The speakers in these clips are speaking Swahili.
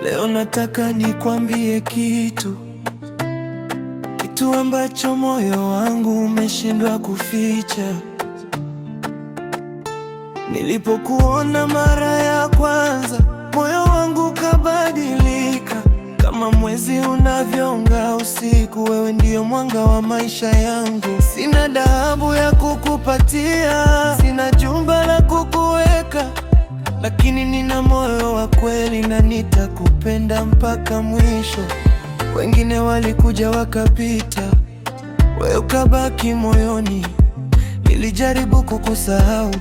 Leo nataka nikwambie kitu ambacho moyo wangu umeshindwa kuficha. Nilipokuona mara ya kwanza, moyo wangu kabadilika. Kama mwezi unavyong'aa usiku, wewe ndio mwanga wa maisha yangu. Sina dhahabu ya kukupatia, sina jumba la kukuweka, lakini nina moyo wa kweli na nitakupenda mpaka mwisho. Wengine walikuja wakapita, wewe ukabaki moyoni. Nilijaribu kukusahau,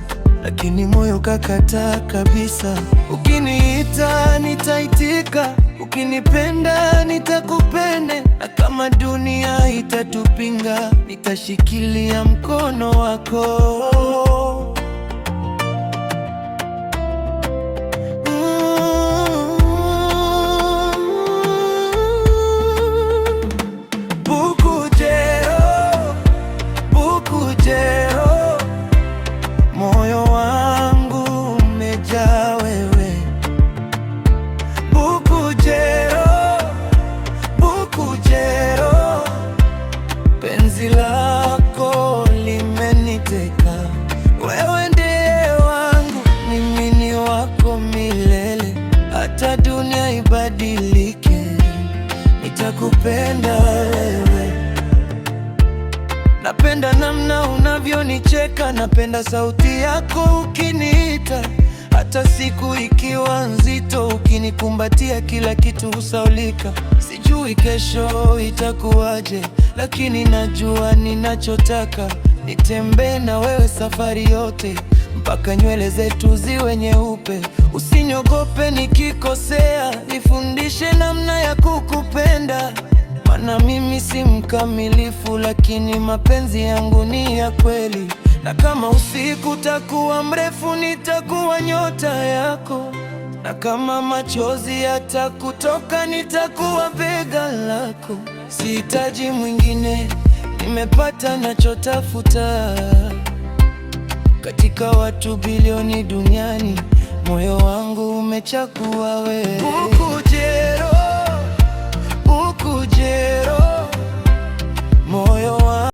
lakini moyo kakataa kabisa. Ukiniita nitaitika, ukinipenda nitakupenda, na kama dunia itatupinga, nitashikilia mkono wako. Moyo wangu umejaa wewe, Bukujero, Bukujero. Penzi lako limeniteka, wewe ndiye wangu, mimi ni wako milele. Hata dunia ibadilike, nitakupenda wewe. Napenda namna unavyonicheka, napenda sauti yako ukiniita. Hata siku ikiwa nzito, ukinikumbatia kila kitu husaulika. Sijui kesho itakuwaje, lakini najua ninachotaka. Nitembee na wewe safari yote, mpaka nywele zetu ziwe nyeupe. Usiniogope nikikosea, nifundishe namna ya kukupenda. Maana mimi si mkamilifu, lakini mapenzi yangu ni ya kweli. Na kama usiku utakuwa mrefu, nitakuwa nyota yako. Na kama machozi yatakutoka, nitakuwa bega lako. Sihitaji mwingine, nimepata nachotafuta. Katika watu bilioni duniani, moyo wangu umechagua wewe.